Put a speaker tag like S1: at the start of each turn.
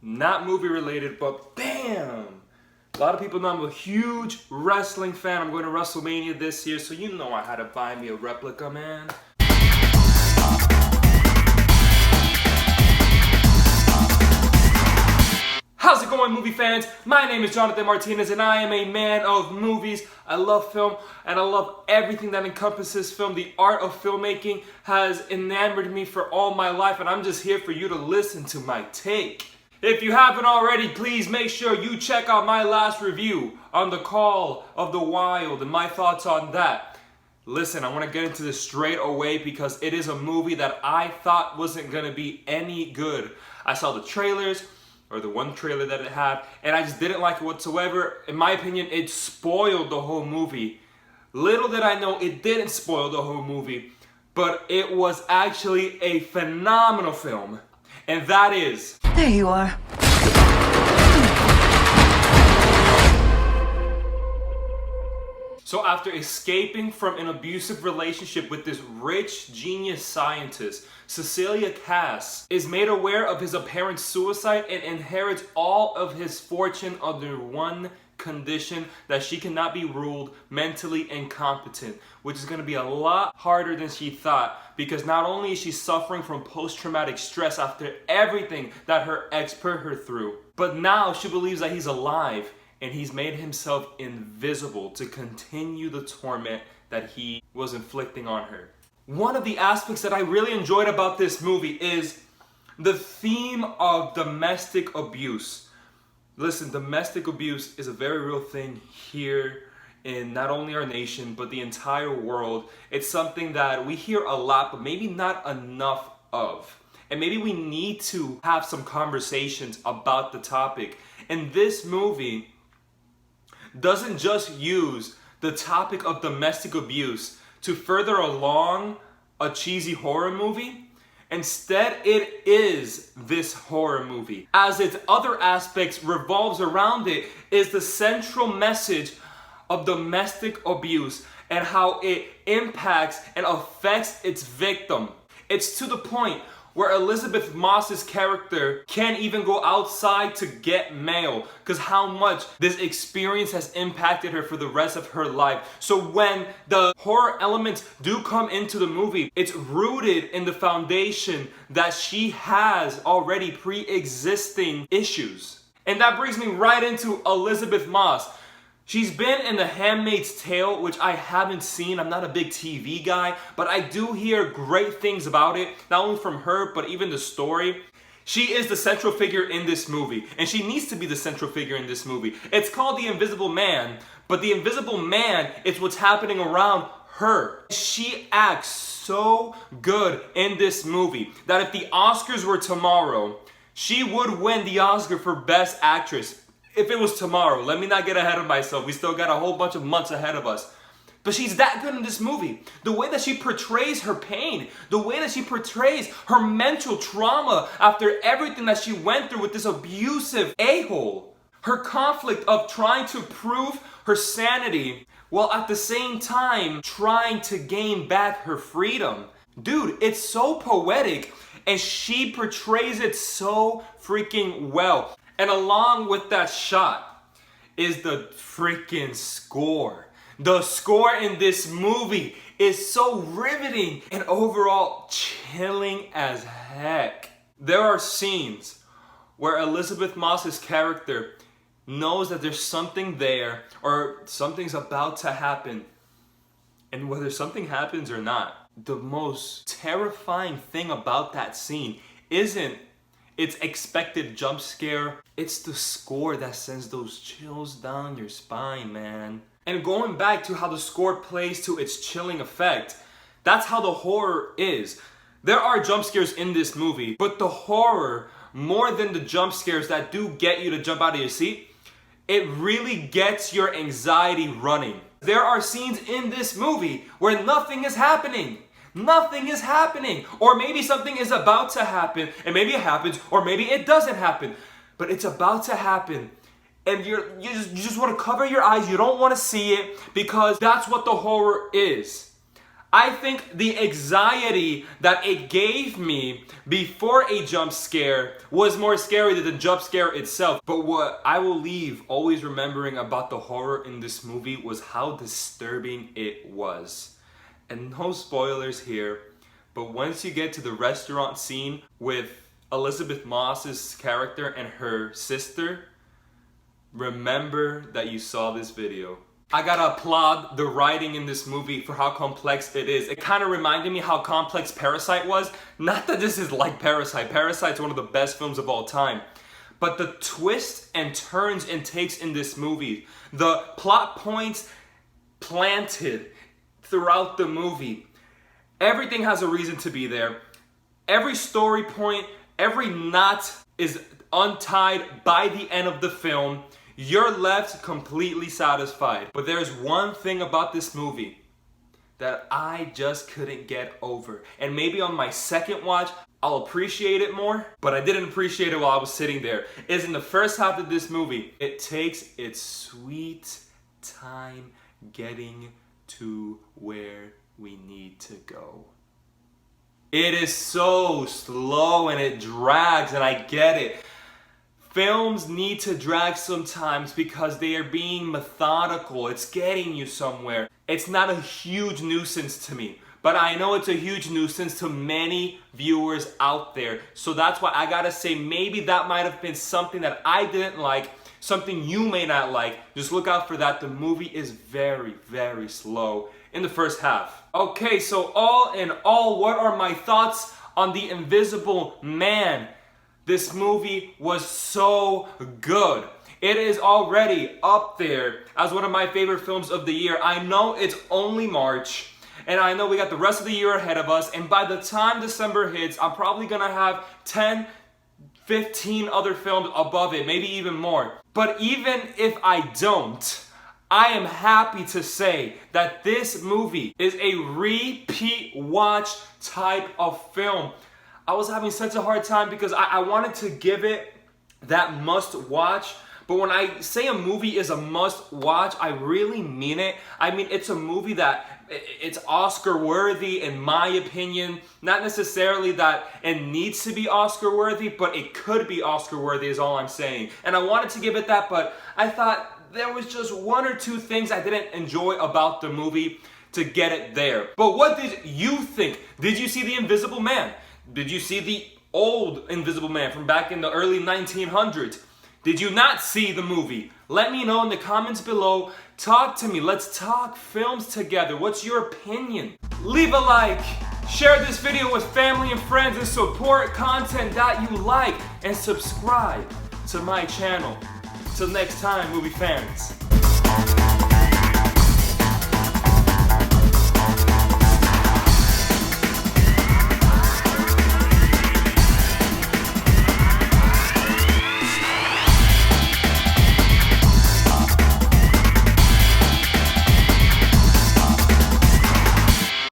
S1: Not movie related, but bam! A lot of people know I'm a huge wrestling fan. I'm going to WrestleMania this year, so you know I had to buy me a replica, man. How's it going, movie fans? My name is Jonathan Martinez and I am a man of movies. I love film and I love everything that encompasses film. The art of filmmaking has enamored me for all my life, and I'm just here for you to listen to my take. If you haven't already, please make sure you check out my last review on The Call of the Wild and my thoughts on that. Listen, I want to get into this straight away because it is a movie that I thought wasn't going to be any good. I saw the trailers, or the one trailer that it had, and I just didn't like it whatsoever. In my opinion, it spoiled the whole movie. Little did I know it didn't spoil the whole movie, but it was actually a phenomenal film. And that is...
S2: There you are.
S1: So after escaping from an abusive relationship with this rich genius scientist, Cecilia Cass is made aware of his apparent suicide and inherits all of his fortune under one condition: that she cannot be ruled mentally incompetent, which is going to be a lot harder than she thought, because not only is she suffering from post-traumatic stress after everything that her ex put her through, but now she believes that he's alive and he's made himself invisible to continue the torment that he was inflicting on her. One of the aspects that I really enjoyed about this movie is the theme of domestic abuse. Listen, domestic abuse is a very real thing here in not only our nation, but the entire world. It's something that we hear a lot, but maybe not enough of. And maybe we need to have some conversations about the topic. And this movie doesn't just use the topic of domestic abuse to further along a cheesy horror movie. Instead, it is this horror movie. As its other aspects revolves around it, is the central message of domestic abuse and how it impacts and affects its victim. It's to the point where Elisabeth Moss's character can't even go outside to get mail because how much this experience has impacted her for the rest of her life. So when the horror elements do come into the movie, it's rooted in the foundation that she has already pre-existing issues. And that brings me right into Elisabeth Moss. She's been in The Handmaid's Tale, which I haven't seen. I'm not a big TV guy, but I do hear great things about it, not only from her, but even the story. She is the central figure in this movie, and she needs to be the central figure in this movie. It's called The Invisible Man, but the Invisible Man is what's happening around her. She acts so good in this movie that if the Oscars were tomorrow, she would win the Oscar for Best Actress. If it was tomorrow, let me not get ahead of myself. We still got a whole bunch of months ahead of us. But she's that good in this movie. The way that she portrays her pain, the way that she portrays her mental trauma after everything that she went through with this abusive a-hole. Her conflict of trying to prove her sanity while at the same time trying to gain back her freedom. Dude, it's so poetic and she portrays it so freaking well. And along with that shot is the freaking score. The score in this movie is so riveting and overall chilling as heck. There are scenes where Elisabeth Moss's character knows that there's something there or something's about to happen. And whether something happens or not, the most terrifying thing about that scene isn't its expected jump scare. It's the score that sends those chills down your spine, man. And going back to how the score plays to its chilling effect, that's how the horror is. There are jump scares in this movie, but the horror, more than the jump scares that do get you to jump out of your seat, it really gets your anxiety running. There are scenes in this movie where nothing is happening. Nothing is happening. Or maybe something is about to happen, and maybe it happens, or maybe it doesn't happen. But it's about to happen. And you just want to cover your eyes. You don't want to see it because that's what the horror is. I think the anxiety that it gave me before a jump scare was more scary than the jump scare itself. But what I will leave always remembering about the horror in this movie was how disturbing it was. And no spoilers here, but once you get to the restaurant scene with Elisabeth Moss's character and her sister, remember that you saw this video. I gotta applaud the writing in this movie for how complex it is. It kind of reminded me how complex Parasite was. Not that this is like Parasite. Parasite's one of the best films of all time. But the twists and turns and takes in this movie, the plot points planted throughout the movie, everything has a reason to be there. Every story point, every knot is untied by the end of the film. You're left completely satisfied. But there's one thing about this movie that I just couldn't get over. And maybe on my second watch, I'll appreciate it more, but I didn't appreciate it while I was sitting there. Is in the first half of this movie, it takes its sweet time getting to where we need to go. It is so slow and it drags, and I get it. Films need to drag sometimes because they are being methodical. It's getting you somewhere. It's not a huge nuisance to me, but I know it's a huge nuisance to many viewers out there. So that's why I gotta say maybe that might have been something that I didn't like, something you may not like. Just look out for that. The movie is very, very slow in the first half. Okay, so all in all, what are my thoughts on The Invisible Man? This movie was so good. It is already up there as one of my favorite films of the year. I know it's only March, and I know we got the rest of the year ahead of us, and by the time December hits, I'm probably gonna have 10, 15 other films above it, maybe even more. But even if I don't, I am happy to say that this movie is a repeat watch type of film. I was having such a hard time because I wanted to give it that must watch. But when I say a movie is a must watch, I really mean it. I mean, it's a movie that it's Oscar worthy in my opinion. Not necessarily that it needs to be Oscar worthy, but it could be Oscar worthy is all I'm saying. And I wanted to give it that, but I thought there was just one or two things I didn't enjoy about the movie to get it there. But what did you think? Did you see The Invisible Man? Did you see the old Invisible Man from back in the early 1900s? Did you not see the movie? Let me know in the comments below. Talk to me. Let's talk films together. What's your opinion? Leave a like. Share this video with family and friends and support content that you like. And subscribe to my channel. Till next time, movie fans.